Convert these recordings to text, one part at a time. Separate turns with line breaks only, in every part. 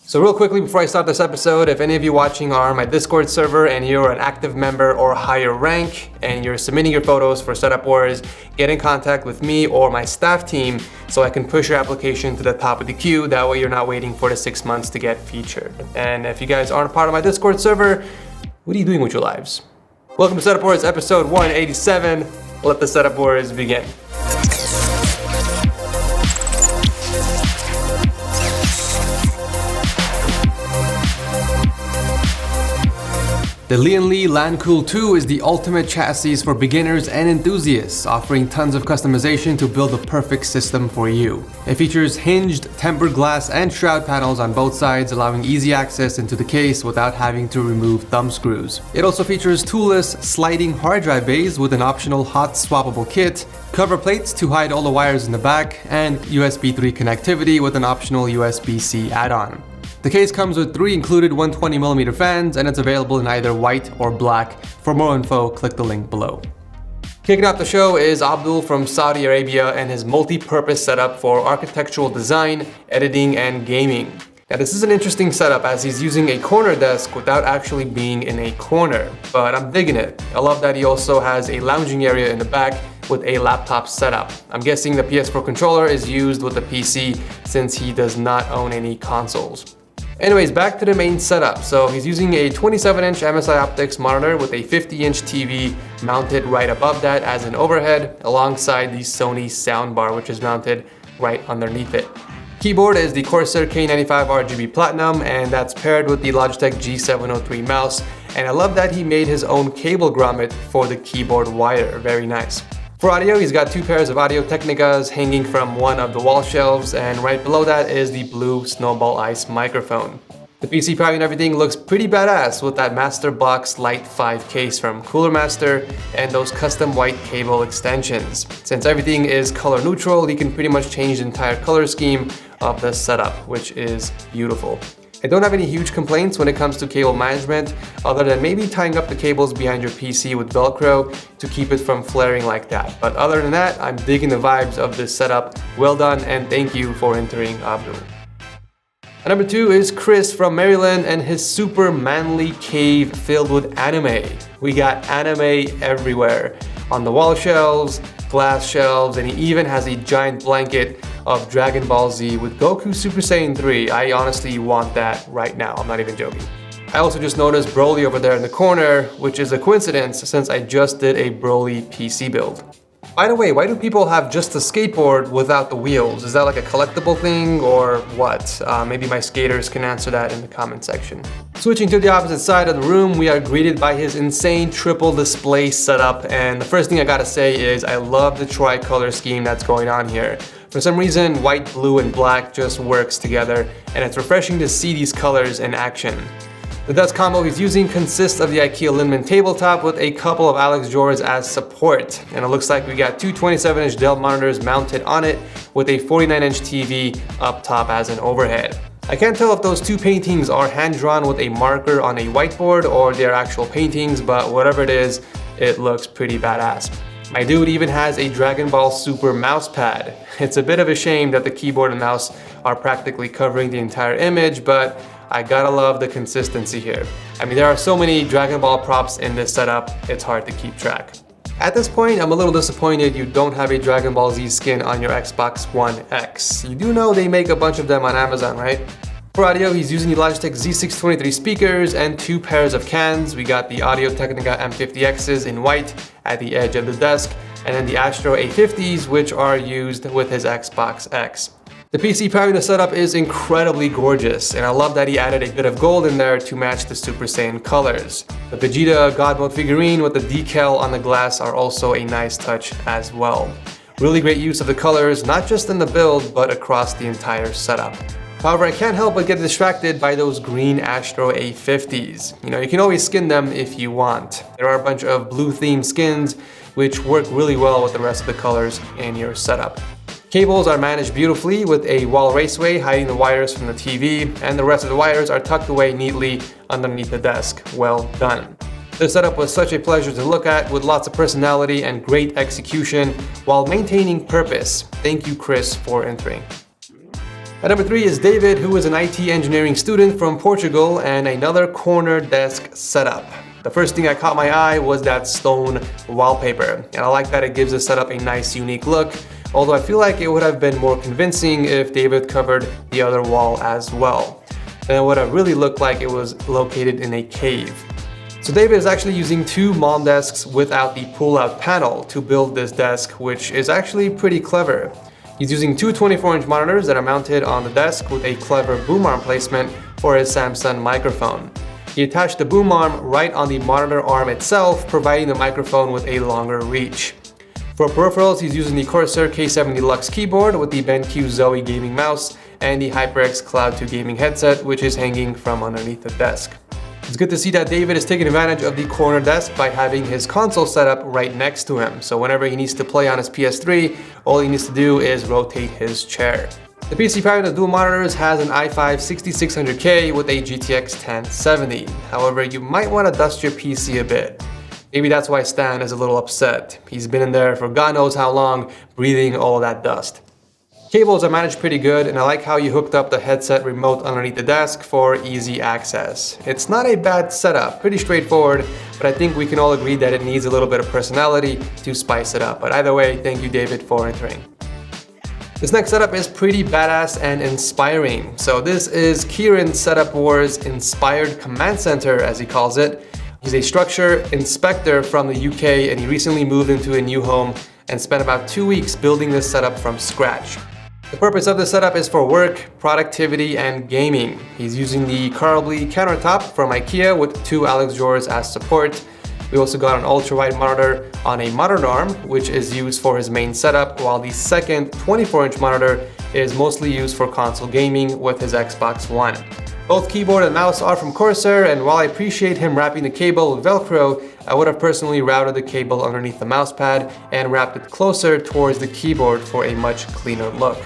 So real quickly before I start this episode, if any of you watching are on my Discord server and you're an active member or higher rank and you're submitting your photos for Setup Wars, get in contact with me or my staff team so I can push your application to the top of the queue. That way you're not waiting for the 6 months to get featured. And if you guys aren't a part of my Discord server, what are you doing with your lives? Welcome to Setup Wars episode 187. Let the Setup Wars begin. The Lian Li LanCool 2 is the ultimate chassis for beginners and enthusiasts, offering tons of customization to build the perfect system for you. It features hinged, tempered glass and shroud panels on both sides, allowing easy access into the case without having to remove thumb screws. It also features toolless sliding hard drive bays with an optional hot swappable kit, cover plates to hide all the wires in the back, and USB 3 connectivity with an optional USB-C add-on. The case comes with 3 included 120mm fans, and it's available in either white or black. For more info, click the link below. Kicking off the show is Abdul from Saudi Arabia and his multi-purpose setup for architectural design, editing, and gaming. Now this is an interesting setup as he's using a corner desk without actually being in a corner, but I'm digging it. I love that he also has a lounging area in the back with a laptop setup. I'm guessing the PS4 controller is used with the PC since he does not own any consoles. Anyways, back to the main setup. So he's using a 27-inch MSI Optix monitor with a 50-inch TV mounted right above that as an overhead, alongside the Sony Soundbar, which is mounted right underneath it. Keyboard is the Corsair K95 RGB Platinum, and that's paired with the Logitech G703 mouse. And I love that he made his own cable grommet for the keyboard wire. Very nice. For audio, he's got 2 pairs of Audio-Technicas hanging from one of the wall shelves, and right below that is the blue Snowball Ice microphone. The PC powder and everything looks pretty badass with that Master Box Lite 5 case from Cooler Master and those custom white cable extensions. Since everything is color neutral, he can pretty much change the entire color scheme of the setup, which is beautiful. I don't have any huge complaints when it comes to cable management, other than maybe tying up the cables behind your PC with Velcro to keep it from flaring like that. But other than that, I'm digging the vibes of this setup. Well done, and thank you for entering Abdul. And number 2 is Chris from Maryland and his super manly cave filled with anime. We got anime everywhere, on the wall shelves, glass shelves, and he even has a giant blanket of Dragon Ball Z with Goku Super Saiyan 3. I honestly want that right now, I'm not even joking. I also just noticed Broly over there in the corner, which is a coincidence since I just did a Broly PC build. By the way, why do people have just a skateboard without the wheels? Is that like a collectible thing or what? Maybe my skaters can answer that in the comment section. Switching to the opposite side of the room, we are greeted by his insane triple display setup, and the first thing I gotta say is I love the tricolor scheme that's going on here. For some reason, white, blue, and black just works together, and it's refreshing to see these colors in action. The desk combo he's using consists of the IKEA Linman tabletop with a couple of Alex drawers as support, and it looks like we got 2 27-inch Dell monitors mounted on it with a 49-inch TV up top as an overhead. I can't tell if those 2 paintings are hand-drawn with a marker on a whiteboard or they're actual paintings, but whatever it is, it looks pretty badass. My dude even has a Dragon Ball Super mouse pad. It's a bit of a shame that the keyboard and mouse are practically covering the entire image, but I gotta love the consistency here. I mean, there are so many Dragon Ball props in this setup, it's hard to keep track. At this point, I'm a little disappointed you don't have a Dragon Ball Z skin on your Xbox One X. You do know they make a bunch of them on Amazon, right? For audio, he's using the Logitech Z623 speakers and 2 pairs of cans. We got the Audio-Technica M50Xs in white at the edge of the desk, and then the Astro A50s, which are used with his Xbox X. The PC powering the setup is incredibly gorgeous, and I love that he added a bit of gold in there to match the Super Saiyan colors. The Vegeta God Mode figurine with the decal on the glass are also a nice touch as well. Really great use of the colors, not just in the build, but across the entire setup. However, I can't help but get distracted by those green Astro A50s. You can always skin them if you want. There are a bunch of blue themed skins, which work really well with the rest of the colors in your setup. Cables are managed beautifully with a wall raceway hiding the wires from the TV, and the rest of the wires are tucked away neatly underneath the desk. Well done. This setup was such a pleasure to look at, with lots of personality and great execution while maintaining purpose. Thank you, Chris, for entering. At number 3 is David, who is an IT engineering student from Portugal, and another corner desk setup. The first thing that caught my eye was that stone wallpaper, and I like that it gives the setup a nice unique look, although I feel like it would have been more convincing if David covered the other wall as well. Then it would have really looked like it was located in a cave. So David is actually using 2 mom desks without the pull-out panel to build this desk, which is actually pretty clever. He's using 2 24-inch monitors that are mounted on the desk with a clever boom arm placement for his Samsung microphone. He attached the boom arm right on the monitor arm itself, providing the microphone with a longer reach. For peripherals, he's using the Corsair K7 Deluxe keyboard with the BenQ Zoe gaming mouse and the HyperX Cloud 2 gaming headset, which is hanging from underneath the desk. It's good to see that David is taking advantage of the corner desk by having his console set up right next to him. So whenever he needs to play on his PS3, all he needs to do is rotate his chair. The PC pairing of dual monitors has an i5 6600K with a GTX 1070. However, you might want to dust your PC a bit. Maybe that's why Stan is a little upset. He's been in there for God knows how long, breathing all that dust. Cables are managed pretty good, and I like how you hooked up the headset remote underneath the desk for easy access. It's not a bad setup, pretty straightforward, but I think we can all agree that it needs a little bit of personality to spice it up. But either way, thank you David for entering. This next setup is pretty badass and inspiring. So this is Kirin Setup Wars Inspired Command Center, as he calls it. He's a structure inspector from the UK, and he recently moved into a new home and spent about 2 weeks building this setup from scratch. The purpose of the setup is for work, productivity, and gaming. He's using the Carbly countertop from IKEA with 2 Alex drawers as support. We also got an ultra-wide monitor on a monitor arm, which is used for his main setup, while the second 24-inch monitor is mostly used for console gaming with his Xbox One. Both keyboard and mouse are from Corsair, and while I appreciate him wrapping the cable with Velcro, I would have personally routed the cable underneath the mousepad and wrapped it closer towards the keyboard for a much cleaner look.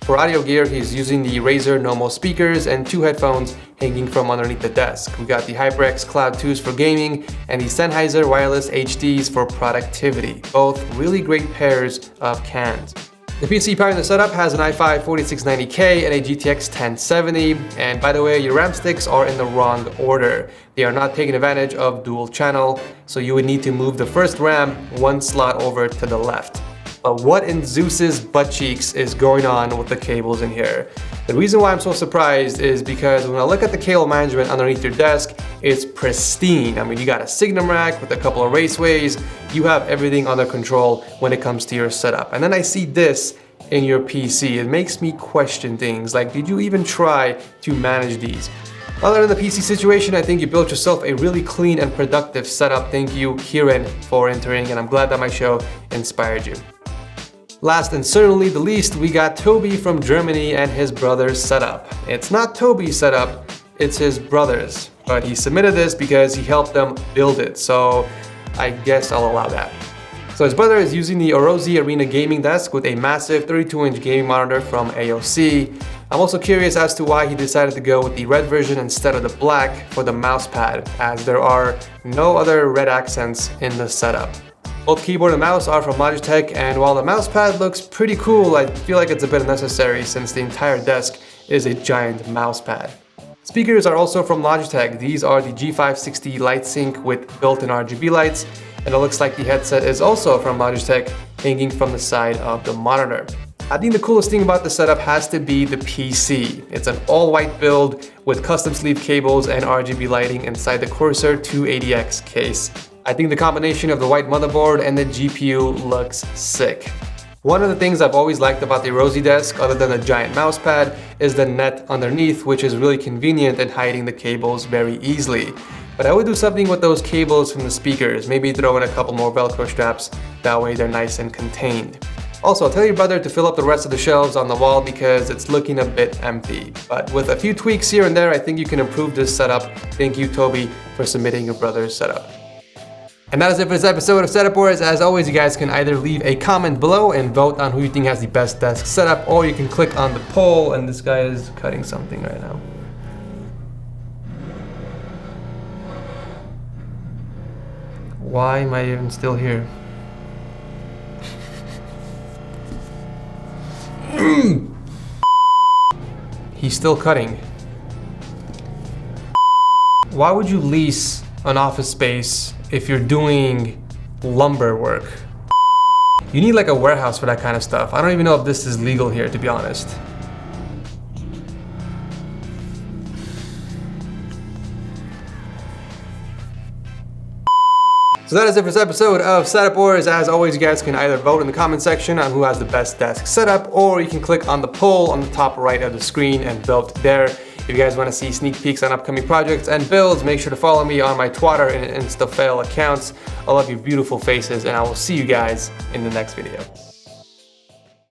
For audio gear, he's using the Razer Nomo speakers and 2 headphones hanging from underneath the desk. We got the HyperX Cloud 2s for gaming and the Sennheiser Wireless HDs for productivity. Both really great pairs of cans. The PC powering the setup has an i5 4690K and a GTX 1070, and by the way, your RAM sticks are in the wrong order. They are not taking advantage of dual channel, so you would need to move the first RAM 1 slot over to the left. But what in Zeus's butt cheeks is going on with the cables in here? The reason why I'm so surprised is because when I look at the cable management underneath your desk, it's pristine. I mean, you got a Signum rack with a couple of raceways. You have everything under control when it comes to your setup. And then I see this in your PC. It makes me question things like, did you even try to manage these? Other than the PC situation, I think you built yourself a really clean and productive setup. Thank you, Kirin, for entering, and I'm glad that my show inspired you. Last and certainly the least, we got Toby from Germany and his brother's setup. It's not Toby's setup, it's his brother's, but he submitted this because he helped them build it, so I guess I'll allow that. So his brother is using the Orozi Arena gaming desk with a massive 32-inch gaming monitor from AOC. I'm also curious as to why he decided to go with the red version instead of the black for the mousepad, as there are no other red accents in the setup. Both keyboard and mouse are from Logitech, and while the mousepad looks pretty cool, I feel like it's a bit unnecessary since the entire desk is a giant mousepad. Speakers are also from Logitech. These are the G560 LightSync with built-in RGB lights, and it looks like the headset is also from Logitech, hanging from the side of the monitor. I think the coolest thing about the setup has to be the PC. It's an all-white build with custom sleeve cables and RGB lighting inside the Corsair 280X case. I think the combination of the white motherboard and the GPU looks sick. One of the things I've always liked about the Orozi desk, other than the giant mousepad, is the net underneath, which is really convenient in hiding the cables very easily. But I would do something with those cables from the speakers, maybe throw in a couple more Velcro straps, that way they're nice and contained. Also, tell your brother to fill up the rest of the shelves on the wall because it's looking a bit empty. But with a few tweaks here and there, I think you can improve this setup. Thank you, Toby, for submitting your brother's setup. And that is it for this episode of Setup Wars. As always, you guys can either leave a comment below and vote on who you think has the best desk setup, or you can click on the poll, and this guy is cutting something right now. Why am I even still here? He's still cutting. Why would you lease an office space if you're doing lumber work? You need like a warehouse for that kind of stuff. I don't even know if this is legal here, to be honest. So that is it for this episode of Setup Wars. As always, you guys can either vote in the comment section on who has the best desk setup, or you can click on the poll on the top right of the screen and vote there. If you guys want to see sneak peeks on upcoming projects and builds, make sure to follow me on my Twitter and InstaFail accounts. I love your beautiful faces, and I will see you guys in the next video.